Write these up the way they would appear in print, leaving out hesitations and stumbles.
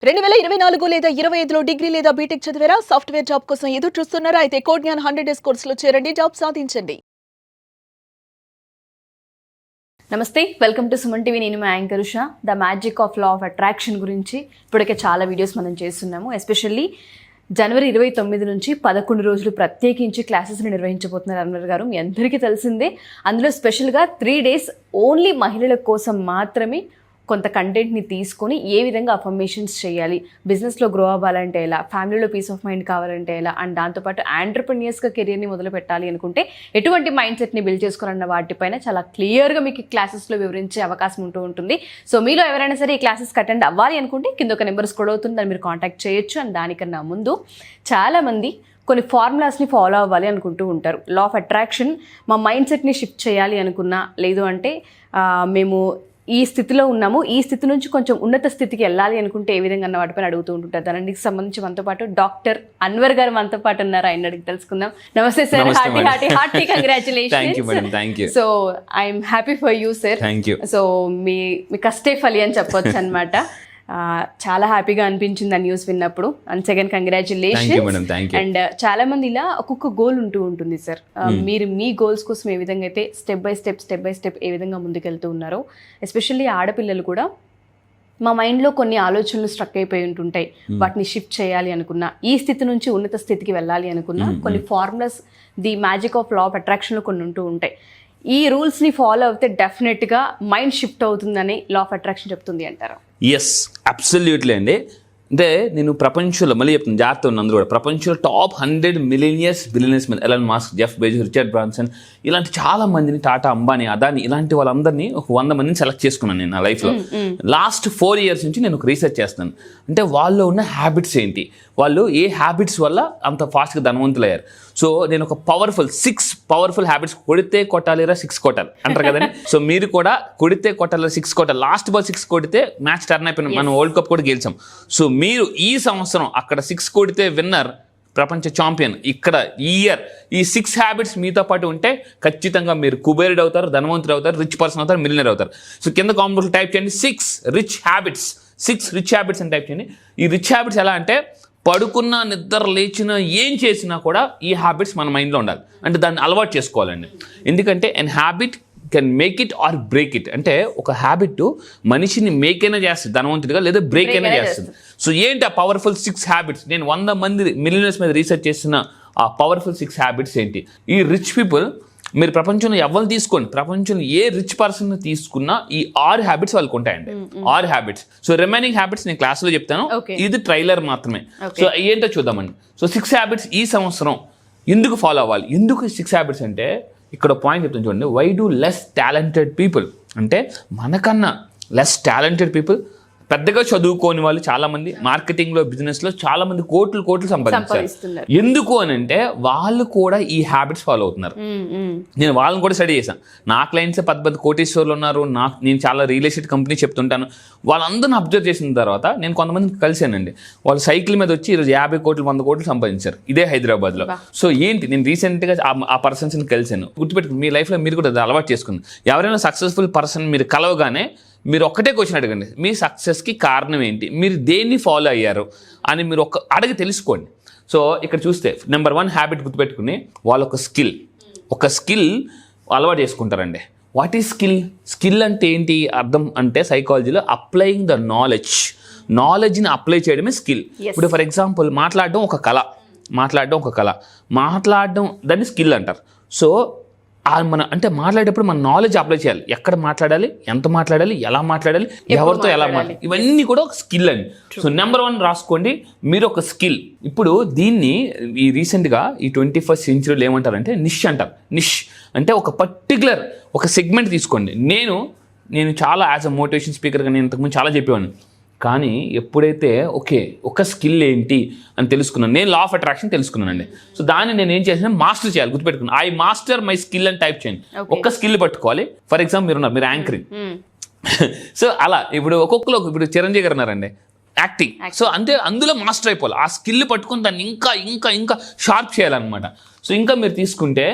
2024 లేదా 25లో డిగ్రీ లేదా బీటెక్ చదివారా? సాఫ్ట్‌వేర్ జాబ్ కోసం ఎదురు చూస్తున్నారా? అయితే కోడ్ జ్ఞాన్ 100 డేస్ కోర్సులో చేరండి, జాబ్ సాధించండి. నమస్తే, వెల్కమ్ టు సుమన్ టీవీ. నేను మా anchor Usha. The magic of law of attraction గురించి ఇప్పటికే చాలా వీడియోస్ మనం చేస్తున్నాము. ఎస్పెషల్లీ జనవరి 29 నుంచి 11 రోజులు ప్రత్యేకించి క్లాసెస్ని నిర్వహించబోతున్నారు అన్వర్ గారు. మీ అందరికీ తెలిసిందే. అందులో స్పెషల్గా 3 డేస్ ఓన్లీ మహిళల కోసం మాత్రమే కొంత కంటెంట్ని తీసుకొని ఏ విధంగా అఫర్మేషన్స్ చేయాలి, బిజినెస్లో గ్రో అవ్వాలంటే ఎలా, ఫ్యామిలీలో పీస్ ఆఫ్ మైండ్ కావాలంటే ఎలా, అండ్ దాంతోపాటు ఆంటర్ప్రెన్యూర్స్గా కెరియర్ని మొదలు పెట్టాలి అనుకుంటే ఎటువంటి మైండ్ సెట్ని బిల్డ్ చేసుకోవాలన్న వాటిపైన చాలా క్లియర్గా మీకు క్లాసెస్లో వివరించే అవకాశం ఉంటుంది. సో మీలో ఎవరైనా సరే ఈ క్లాసెస్కి అటెండ్ అవ్వాలి అనుకుంటే కింద ఒక నెంబర్ స్క్రోల్ అవుతుంది, దాన్ని మీరు కాంటాక్ట్ చేయొచ్చు. అండ్ దానికన్నా ముందు చాలామంది కొన్ని ఫార్ములాస్ని ఫాలో అవ్వాలి అనుకుంటూ ఉంటారు. లా ఆఫ్ అట్రాక్షన్ మా మైండ్ సెట్ని షిఫ్ట్ చేయాలి అనుకున్నా, లేదు అంటే మేము ఈ స్థితిలో ఉన్నాము, ఈ స్థితి నుంచి కొంచెం ఉన్నత స్థితికి వెళ్ళాలి అనుకుంటే ఏ విధంగా అన్న వాటిపైన అడుగుతూ ఉంటుంటారు. దానికి సంబంధించి మనతో పాటు డాక్టర్ అన్వర్ గారు మనతో పాటు ఉన్నారు. ఆయన అడిగి తెలుసుకుందాం. నమస్తే sir, hearty congratulations. So I'm happy for you sir. So మీ కష్టే ఫలి అని చెప్పొచ్చు అనమాట. చాలా హ్యాపీగా అనిపించింది ఆ న్యూస్ విన్నప్పుడు. And second congratulations. అండ్ చాలా మంది ఇలా ఒక్కొక్క గోల్ ఉంటుంది సార్. మీరు మీ గోల్స్ కోసం ఏ విధంగా అయితే స్టెప్ బై స్టెప్ ఏ విధంగా ముందుకెళ్తూ ఉన్నారో, ఎస్పెషల్లీ ఆడపిల్లలు కూడా మా మైండ్లో కొన్ని ఆలోచనలు స్ట్రక్ అయిపోయి ఉంటుంటాయి. వాటిని షిఫ్ట్ చేయాలి అనుకున్నా, ఈ స్థితి నుంచి ఉన్నత స్థితికి వెళ్ళాలి అనుకున్నా, కొన్ని formulas the magic of law of అట్రాక్షన్లో కొన్ని ఉంటూ ఉంటాయి. ఈ రూల్స్ని ఫాలో అయితే డెఫినెట్గా మైండ్ షిఫ్ట్ అవుతుందని లా ఆఫ్ అట్రాక్షన్ చెప్తుంది అంటారు. ఎస్, అబ్సల్యూట్లీ అండి. అంటే నేను ప్రపంచంలో మళ్ళీ చెప్తాను, జాగ్రత్త ఉన్న అందరూ కూడా ప్రపంచంలో టాప్ 100 బిలియనర్స్ మీద Elon Musk, Jeff Bezos, Richard Branson ఇలాంటి చాలా మందిని, టాటా, అంబానీ, అదాని ఇలాంటి వాళ్ళందరినీ ఒక 100 మందిని సెలెక్ట్ చేసుకున్నాను నేను నా లైఫ్లో. లాస్ట్ 4 years నుంచి నేను ఒక రీసెర్చ్ చేస్తాను. అంటే వాళ్ళు ఉన్న హ్యాబిట్స్ ఏంటి, వాళ్ళు ఏ హ్యాబిట్స్ వల్ల అంత ఫాస్ట్గా ధనవంతులయ్యారు. సో నేను ఒక 6 పవర్ఫుల్ హ్యాబిట్స్, కొడితే కొట్టాలిరా 6 కొట్టాలి అంటారు కదండి. సో మీరు కూడా కొడితే కొట్టాలిరా 6 కొట్టాలి. లాస్ట్ బాల్ 6 కొడితే మ్యాచ్ టర్న్ అయిపోయింది, మనం వరల్డ్ కప్ కూడా గెలిచాం. సో మీరు ఈ సంవత్సరం అక్కడ 6 కొడితే విన్నర్, ప్రపంచ ఛాంపియన్. ఇక్కడ ఈ ఇయర్ ఈ 6 హ్యాబిట్స్ మీతో పాటు ఉంటే ఖచ్చితంగా మీరు కుబేరుడు అవుతారు, ధనవంతుడు అవుతారు, రిచ్ పర్సన్ అవుతారు, మిలియనర్ అవుతారు. సో కింద కామెంట్లో టైప్ చేయండి 6 రిచ్ హ్యాబిట్స్ అని టైప్ చేయండి. ఈ రిచ్ హ్యాబిట్స్ ఎలా అంటే, పడుకున్నా, నిద్ర లేచినా, ఏం చేసినా కూడా ఈ హ్యాబిట్స్ మన మైండ్లో ఉండాలి. అంటే దాన్ని అలవాటు చేసుకోవాలండి. ఎందుకంటే an habit can make it or break it. అంటే ఒక హ్యాబిట్ మనిషిని మేక్ అయినా చేస్తుంది ధనవంతుడిగా, లేదా బ్రేక్ అయినా చేస్తుంది. సో ఏంటి ఆ పవర్ఫుల్ 6 హ్యాబిట్స్? నేను 100 మంది మిలియనర్స్ మీద రీసెర్చ్ చేసిన ఆ పవర్ఫుల్ 6 హ్యాబిట్స్ ఏంటి? ఈ రిచ్ పీపుల్, మీరు ప్రపంచంలో ఎవరు తీసుకోండి, ప్రపంచంలో ఏ రిచ్ పర్సన్ తీసుకున్నా ఈ 6 హ్యాబిట్స్ వాళ్ళకి ఉంటాయండి. 6 హ్యాబిట్స్. సో రిమైనింగ్ హ్యాబిట్స్ నేను క్లాస్లో చెప్తాను, ఇది ట్రైలర్ మాత్రమే. సో ఏంటో చూద్దామండి. సో 6 హ్యాబిట్స్ ఈ సంవత్సరం ఎందుకు ఫాలో అవ్వాలి? ఎందుకు 6 హ్యాబిట్స్ అంటే, ఇక్కడ పాయింట్ చెప్తాను చూడండి. Why do less talented people, అంటే మనకన్నా లెస్ టాలెంటెడ్ పీపుల్, పెద్దగా చదువుకోని వాళ్ళు చాలామంది మార్కెటింగ్లో, బిజినెస్లో చాలామంది కోట్లు సంపాదిస్తారు. ఎందుకు అని అంటే వాళ్ళు కూడా ఈ హ్యాబిట్స్ ఫాలో అవుతున్నారు. నేను వాళ్ళని కూడా స్టడీ చేశాను. నా క్లయింట్స్ 10 కోటీశ్వర్లు ఉన్నారు. నేను చాలా రియల్ ఎస్టేట్ కంపెనీ చెప్తుంటాను. వాళ్ళందరిని అబ్జర్వ్ చేసిన తర్వాత నేను కొంతమందిని కలిశానండి. వాళ్ళు సైకిల్ మీద వచ్చి ఈరోజు 50 కోట్లు 100 కోట్లు సంపాదించారు, ఇదే హైదరాబాద్లో. సో ఏంటి, నేను రీసెంట్గా ఆ పర్సన్స్ని కలిశాను. గుర్తుపెట్టుకుని మీ లైఫ్లో మీరు కూడా అలవాటు చేసుకుంది. ఎవరైనా సక్సెస్ఫుల్ పర్సన్ మీరు కలవగానే మీరు ఒక్కటే క్వశ్చన్ అడగండి, మీ సక్సెస్కి కారణం ఏంటి, మీరు దేన్ని ఫాలో అయ్యారు అని మీరు అడిగి తెలుసుకోండి. సో ఇక్కడ చూస్తే నెంబర్ 1 హ్యాబిట్ గుర్తుపెట్టుకుని, వాళ్ళు ఒక స్కిల్ అలవాటు చేసుకుంటారండి. వాట్ ఈజ్ స్కిల్ అంటే ఏంటి అర్థం అంటే, సైకాలజీలో అప్లయింగ్ ద నాలెడ్జ్ని అప్లై చేయడమే స్కిల్. ఇప్పుడు ఫర్ ఎగ్జాంపుల్ మాట్లాడడం ఒక కళ, మాట్లాడడం దాన్ని స్కిల్ అంటారు. సో అంటే మాట్లాడేటప్పుడు మన నాలెడ్జ్ అప్లై చేయాలి. ఎక్కడ మాట్లాడాలి, ఎంత మాట్లాడాలి, ఎలా మాట్లాడాలి, ఎవరితో ఎలా మాట్లాడాలి, ఇవన్నీ కూడా ఒక స్కిల్ అండి. సో నెంబర్ 1 రాసుకోండి, మీరు ఒక స్కిల్. ఇప్పుడు దీన్ని ఈ రీసెంట్గా ఈ 21st centuryలో ఏమంటారంటే నిష్ అంటారు. నిష్ అంటే ఒక పర్టికులర్ ఒక సెగ్మెంట్ తీసుకోండి. నేను చాలా యాజ్ అ మోటివేషన్ స్పీకర్గా నేను ఇంతకుముందు చాలా చెప్పేవాడిని. కానీ ఎప్పుడైతే ఒక స్కిల్ ఏంటి అని తెలుసుకున్నాను, నేను లా ఆఫ్ అట్రాక్షన్ తెలుసుకున్నానండి. సో దాన్ని నేను ఏం చేసిన, మాస్టర్ చేయాలి. గుర్తుపెట్టుకున్నాను, ఐ మాస్టర్ మై స్కిల్ అని టైప్ చేయండి. ఒక స్కిల్ పట్టుకోవాలి. ఫర్ ఎగ్జాంపుల్ మీరు యాంకరింగ్. సో అలా ఇప్పుడు ఇప్పుడు చిరంజీవి గారు ఉన్నారండి, యాక్టింగ్. సో అంటే అందులో మాస్టర్ అయిపోవాలి. ఆ స్కిల్ పట్టుకుని దాన్ని ఇంకా షార్ప్ చేయాలన్నమాట. సో ఇంకా మీరు తీసుకుంటే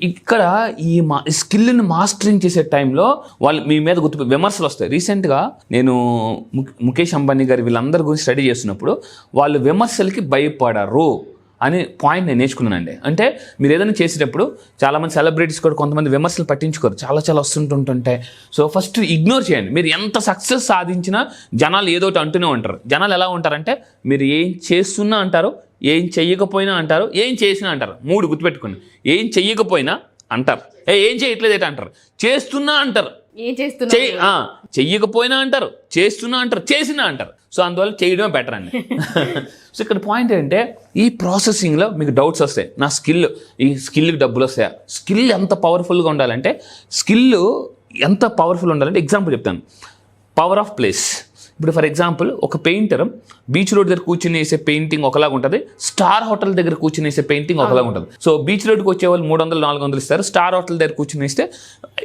ఇక్కడ ఈ స్కిల్ని మాస్టరింగ్ చేసే టైంలో వాళ్ళు మీ మీద విమర్శలు వస్తాయి. రీసెంట్గా నేను ముఖేష్ అంబానీ గారి వీళ్ళందరి గురించి స్టడీ చేస్తున్నప్పుడు వాళ్ళు విమర్శలకి భయపడరు అనే పాయింట్ నేను నేర్చుకున్నానండి. అంటే మీరు ఏదైనా చేసేటప్పుడు చాలామంది సెలబ్రిటీస్ కూడా కొంతమంది విమర్శలు పట్టించుకోరు, చాలా వస్తుంటుంటాయి. సో ఫస్ట్ ఇగ్నోర్ చేయండి. మీరు ఎంత సక్సెస్ సాధించినా జనాలు ఏదోటి అంటూనే ఉంటారు. జనాలు ఎలా ఉంటారంటే మీరు ఏం చేస్తున్నా అంటారు, ఏం చెయ్యకపోయినా అంటారు, ఏం చేసినా అంటారు. 3 గుర్తుపెట్టుకోండి. ఏం చెయ్యకపోయినా అంటారు, ఏం చేయట్లేదేట అంటారు, చేస్తున్నా అంటారు, చెయ్యకపోయినా అంటారు, చేస్తున్నా అంటారు, చేసినా అంటారు. సో అందువల్ల చేయడమే బెటర్ అండి. సో ఇక్కడ పాయింట్ ఏంటంటే ఈ ప్రాసెసింగ్లో మీకు డౌట్స్ వస్తాయి. నా ఈ స్కిల్కి డబ్బులు వస్తాయా? స్కిల్ ఎంత పవర్ఫుల్గా ఉండాలంటే ఎగ్జాంపుల్ చెప్తాను. Power of place. ఇప్పుడు ఫర్ ఎగ్జాంపుల్ ఒక పెయింటర్ బీచ్ రోడ్ దగ్గర కూర్చుని వేసే పెయింటింగ్ ఒకలాగా ఉంటుంది, స్టార్ హోటల్ దగ్గర కూర్చుని వేసే పెయింటింగ్ ఒకలాగా ఉంటుంది. సో బీచ్ రోడ్కి వచ్చే వాళ్ళు 300-400 ఇస్తారు, స్టార్ హోటల్ దగ్గర కూర్చుని వేస్తే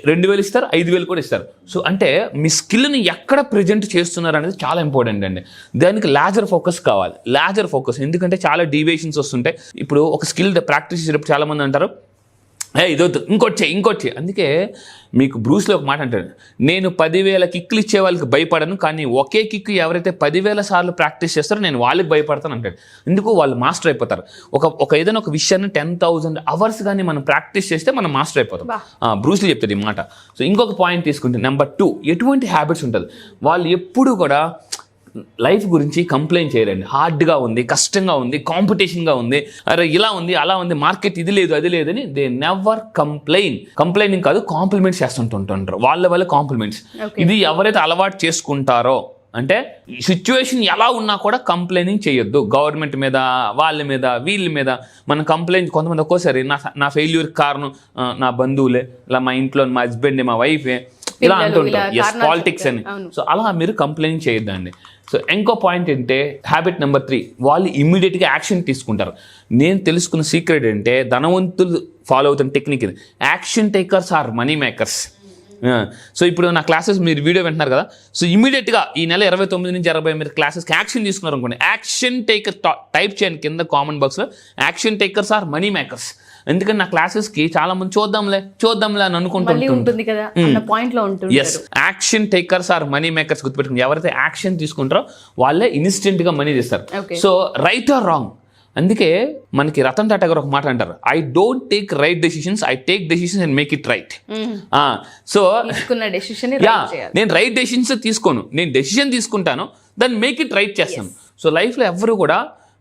2000 ఇస్తారు, 5000 కూడా ఇస్తారు. సో అంటే మీ స్కిల్ని ఎక్కడ ప్రజెంట్ చేస్తున్నారు అనేది చాలా ఇంపార్టెంట్ అండి. దానికి లేజర్ ఫోకస్ కావాలి. లేజర్ ఫోకస్ ఎందుకంటే చాలా డీవియేషన్స్ వస్తుంటాయి. ఇప్పుడు ఒక స్కిల్ ప్రాక్టీస్ చేసేటప్పుడు చాలామంది అంటారు ఇదొద్దు, ఇంకోటి. అందుకే మీకు బ్రూస్లో ఒక మాట అంటాడు, నేను 10,000 కిక్లు ఇచ్చే వాళ్ళకి భయపడను, కానీ ఒకే కిక్ ఎవరైతే 10,000 సార్లు ప్రాక్టీస్ చేస్తారో నేను వాళ్ళకి భయపడతాను అంటాడు. ఎందుకు? వాళ్ళు మాస్టర్ అయిపోతారు. ఏదైనా ఒక విషయాన్ని 10,000 అవర్స్ కానీ మనం ప్రాక్టీస్ చేస్తే మనం మాస్టర్ అయిపోతాం. బ్రూస్లీ చెప్తాడు ఈ మాట. సో ఇంకొక పాయింట్ తీసుకుంటే నెంబర్ 2, ఎటువంటి హ్యాబిట్స్ ఉంటుంది. వాళ్ళు ఎప్పుడు కూడా లైఫ్ గురించి కంప్లైంట్ చేయరండి. హార్డ్గా ఉంది, కష్టంగా ఉంది, కాంపిటీషన్గా ఉంది, అరే ఇలా ఉంది, అలా ఉంది, మార్కెట్ ఇది లేదు, అది లేదని దే నెవర్ కంప్లైనింగ్ కాదు, కాంప్లిమెంట్స్ చేస్తుంటుంటారు. వాళ్ళ కాంప్లిమెంట్స్. ఇది ఎవరైతే అలవాటు చేసుకుంటారో, అంటే సిచ్యువేషన్ ఎలా ఉన్నా కూడా కంప్లైనింగ్ చేయొద్దు. గవర్నమెంట్ మీద, వాళ్ళ మీద, వీళ్ళ మీద మనం కంప్లైంట్. కొంతమంది ఒక్కోసారి నా ఫెయిల్యూర్ కారణం నా బంధువులే, ఇలా మా ఇంట్లో మా హస్బెండ్, మా వైఫే, ఇలా అంటుంటారు. పాలిటిక్స్ అని. సో అలా మీరు కంప్లైంట్ చేయొద్దండి. సో ఇంకో పాయింట్ ఏంటంటే హ్యాబిట్ నెంబర్ 3, వాళ్ళు ఇమ్మీడియట్గా యాక్షన్ తీసుకుంటారు. నేను తెలుసుకున్న సీక్రెట్ ఏంటంటే ధనవంతులు ఫాలో అవుతున్న టెక్నిక్ ఇది. Action takers are money makers. So ఇప్పుడు నా క్లాసెస్ మీరు వీడియో వింటున్నారు కదా, సో ఇమీడియట్గా ఈ నెల 29 నుంచి 40 మీరు క్లాసెస్కి యాక్షన్ తీసుకున్నారు అనుకోండి, యాక్షన్ టేకర్ టైప్ చేయండి కింద కామెంట్ బాక్స్లో. Action takers are money makers. ఎందుకంటే నా క్లాసెస్కి చాలా మంది చూద్దాంలే అని అనుకుంటుంది కదా, yes, action takers are money makers. గుర్తుపెట్టుకుని ఎవరైతే యాక్షన్ తీసుకుంటారో వాళ్ళే ఇన్స్టెంట్గా మనీ చేస్తారు. So right or wrong. అందుకే మనకి రతన్ టాటా గారు ఒక మాట అంటారు, I don't take right decisions, I take decisions and make it right. So నేను రైట్ డెసిషన్స్ తీసుకోను, నేను డెసిషన్ తీసుకుంటాను, దాన్ని మేక్ ఇట్ రైట్ చేస్తాను. సో లైఫ్లో ఎవరు కూడా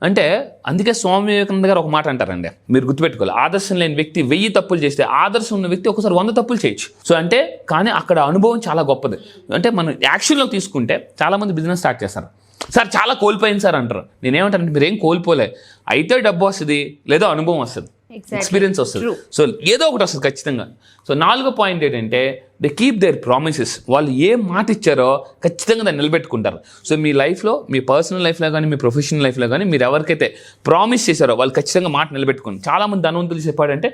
అంటే అందుకే స్వామి వివేకానంద గారు ఒక మాట అంటారండి, మీరు గుర్తుపెట్టుకోవాలి, ఆదర్శం లేని వ్యక్తి 1000 తప్పులు చేస్తే ఆదర్శం ఉన్న వ్యక్తి ఒకసారి 100 తప్పులు చేయొచ్చు. సో అంటే కానీ అక్కడ అనుభవం చాలా గొప్పది. అంటే మనం యాక్షన్లో తీసుకుంటే చాలామంది బిజినెస్ స్టార్ట్ చేస్తారు, సార్ చాలా కోల్పోయింది సార్ అంటారు. నేనేమంటానంటే మీరు ఏం కోల్పోలే, అయితే డబ్బు వస్తుంది, లేదా అనుభవం వస్తుంది, ఎక్స్పీరియన్స్ వస్తుంది. సో ఏదో ఒకటి వస్తుంది ఖచ్చితంగా. సో 4వ పాయింట్ ఏంటంటే దే కీప్ దేర్ ప్రామిసెస్. వాళ్ళు ఏ మాట ఇచ్చారో ఖచ్చితంగా దాన్ని నిలబెట్టుకుంటారు. సో మీ లైఫ్లో, మీ పర్సనల్ లైఫ్లో కానీ, మీ ప్రొఫెషనల్ లైఫ్లో కానీ మీరు ఎవరికైతే ప్రామిస్ చేశారో వాళ్ళు ఖచ్చితంగా మాట నిలబెట్టుకోండి. చాలామంది ధనవంతులు చెప్పాడంటే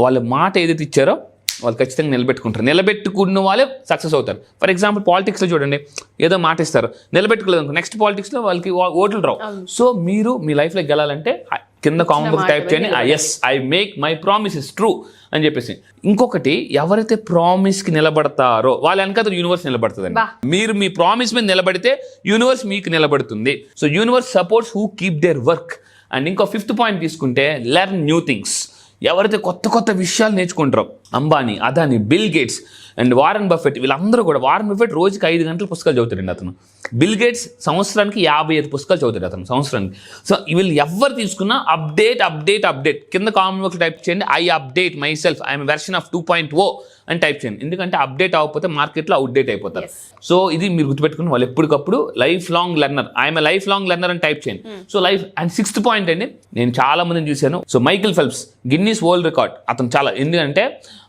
వాళ్ళ మాట ఏదైతే ఇచ్చారో వాళ్ళు ఖచ్చితంగా నిలబెట్టుకుంటారు. నిలబెట్టుకున్న వాళ్ళే సక్సెస్ అవుతారు. ఫర్ ఎగ్జాంపుల్ పాలిటిక్స్లో చూడండి, ఏదో మాట ఇస్తారు, నిలబెట్టుకోలేదు అనుకో, నెక్స్ట్ పాలిటిక్స్లో వాళ్ళకి ఓట్లు రావు. సో మీరు మీ లైఫ్లో గెలాలంటే కింద కామెంట్ బాక్స్ టైప్ చేయండి, yes I make my promises true అని చెప్పేసి. ఇంకొకటి, ఎవరైతే ప్రామిస్కి నిలబడతారో వాళ్ళ వెనకాల యూనివర్స్ నిలబడుతుందండి. మీరు మీ ప్రామిస్ మీద నిలబడితే యూనివర్స్ మీకు నిలబడుతుంది. So universe supports who keep their work. And ఇంకో 5th పాయింట్ తీసుకుంటే లెర్న్ న్యూ థింగ్స్. ఎవరైతే కొత్త విషయాలు నేర్చుకుంటారో, Ambani, Adani, Bill Gates and Warren Buffett, వీళ్ళందరూ కూడా, వారన్ బఫెట్ రోజుకి 5 గంటలు పుస్తకాలు చదువుతాడండి అతను. బిల్ గేట్స్ సంవత్సరానికి 55 పుస్తకాలు చదువుతాడు అతను సంవత్సరానికి. సో వీళ్ళు ఎవరు తీసుకున్నా అప్డేట్ కింద కామెంట్ బాక్స్ టైప్ చేయండి, I update my self, I'm version of 2.0 అని టైప్ చేయండి. ఎందుకంటే అప్డేట్ అవ్వకపోతే మార్కెట్లో అవుట్డేట్ అయిపోతారు. సో ఇది మీరు గుర్తుపెట్టుకుని వాళ్ళు ఎప్పటికప్పుడు life long learner, I'm life long learner అని టైప్ చేయండి. So life. And 6th point అండి, నేను చాలా మందిని చూశాను. So Michael Phelps, Guinness world record, అతను చాలా, ఎందుకంటే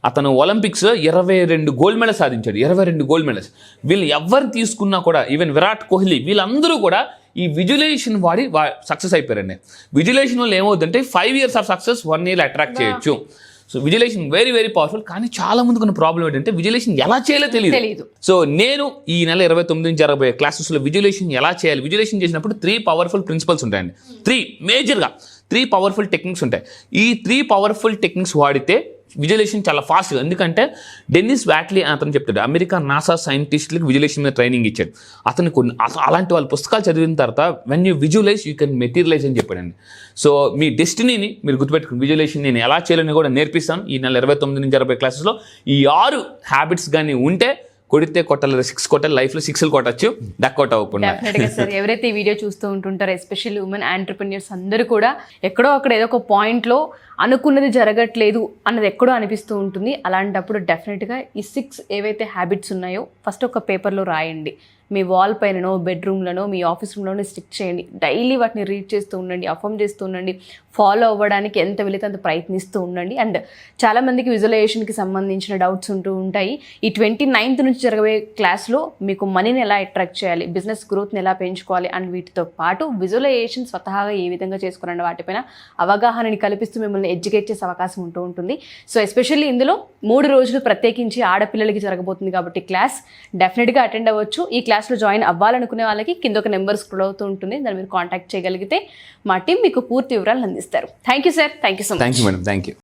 అతను ఒలింపిక్స్ 22 గోల్డ్ మెడల్స్ సాధించాడు. 22 గోల్డ్ మెడల్స్. వీళ్ళు ఎవరు తీసుకున్నా కూడా, ఈవెన్ విరాట్ కోహ్లీ, వీళ్ళందరూ కూడా ఈ విజువలైజేషన్ వాడి సక్సెస్ అయిపోయారండి. విజువలైజేషన్ వల్ల ఏమవుతుందంటే 5 years of success 1 year attract చేయొచ్చు. So visualisation very very powerful. కానీ చాలా మందికి ఉన్న ప్రాబ్లం ఏంటంటే విజువలైజేషన్ ఎలా చేయాలో తెలియదు. సో నేను ఈ నెల 29 నుంచి 40 క్లాసెస్లో విజువలైజేషన్ ఎలా చేయాలి, విజువలైజేషన్ చేసినప్పుడు 3 పవర్ఫుల్ ప్రిన్సిపల్స్ ఉంటాయండి. 3 మేజర్గా 3 పవర్ఫుల్ టెక్నిక్స్ ఉంటాయి. ఈ 3 పవర్ఫుల్ టెక్నిక్స్ వాడితే విజువలైజేషన్ చాలా ఫాస్ట్గా, ఎందుకంటే డెన్నిస్ వ్యాట్లీ అతను చెప్తాడు, అమెరికా నాసా సైంటిస్టులకు విజువలైజేషన్ మీద ట్రైనింగ్ ఇచ్చాడు. అతను అలాంటి వాళ్ళ పుస్తకాలు చదివిన తర్వాత when you visualise you can materialise అని చెప్పాడండి. సో మీ డెస్టినీని మీరు గుర్తుపెట్టుకుని విజువలైజేషన్ నేను ఎలా చేయాలని కూడా నేర్పిస్తాను ఈ నెల 29 నుంచి 60 క్లాసెస్లో. ఈ 6 హ్యాబిట్స్ కానీ ఉంటే కొడితే కొట్టాలి, 6 కొట్టాలి, లైఫ్లో 6 కొట్టచ్చు, డక్అవుట్ అవ్వకుండా. డెఫినెట్గా సార్, ఎవరైతే ఈ వీడియో చూస్తూ ఉంటుంటారో ఎస్పెషల్లీ ఉమెన్ ఆంటర్ప్రెన్యూర్స్ అందరూ కూడా ఎక్కడో అక్కడ ఏదో ఒక పాయింట్లో అనుకున్నది జరగట్లేదు అన్నది ఎక్కడో అనిపిస్తూ ఉంటుంది. అలాంటప్పుడు డెఫినెట్గా ఈ 6 ఏవైతే హ్యాబిట్స్ ఉన్నాయో ఫస్ట్ ఒక పేపర్లో రాయండి. మీ వాల్ పైననో, బెడ్రూమ్లోనో, మీ ఆఫీస్ రూమ్లోనో స్టిక్ చేయండి. డైలీ వాటిని రీడ్ చేస్తూ ఉండండి, అఫర్మ్ చేస్తూ ఉండండి, ఫాలో అవ్వడానికి ఎంత వీలైతే అంత ప్రయత్నిస్తూ ఉండండి. అండ్ చాలామందికి విజువలైజేషన్కి సంబంధించిన డౌట్స్ ఉంటూ ఉంటాయి. ఈ 29th నుంచి జరగబోయే క్లాస్లో మీకు మనీని ఎలా అట్రాక్ట్ చేయాలి, బిజినెస్ గ్రోత్ని ఎలా పెంచుకోవాలి అండ్ వీటితో పాటు విజువలైజేషన్ స్వతహాగా ఏ విధంగా చేసుకోవాలన్న వాటిపైన అవగాహనని కల్పిస్తూ మిమ్మల్ని ఎడ్యుకేట్ చేసే అవకాశం ఉంటూ ఉంటుంది. సో ఎస్పెషల్లీ ఇందులో 3 రోజులు ప్రత్యేకించి ఆడపిల్లలకి జరగబోతుంది కాబట్టి క్లాస్ డెఫినెట్గా అటెండ్ అవ్వచ్చు. ఈ క్లాస్లో జాయిన్ అవ్వాలనుకునే వాళ్ళకి కింద ఒక నెంబర్ స్క్రోల్ అవుతూ ఉంటుంది, దాన్ని మీరు కాంటాక్ట్ చేయగలిగితే మా టీం మీకు పూర్తి వివరాలు అందిస్తారు. Thank you sir, thank you so much. Thank you madam, thank you.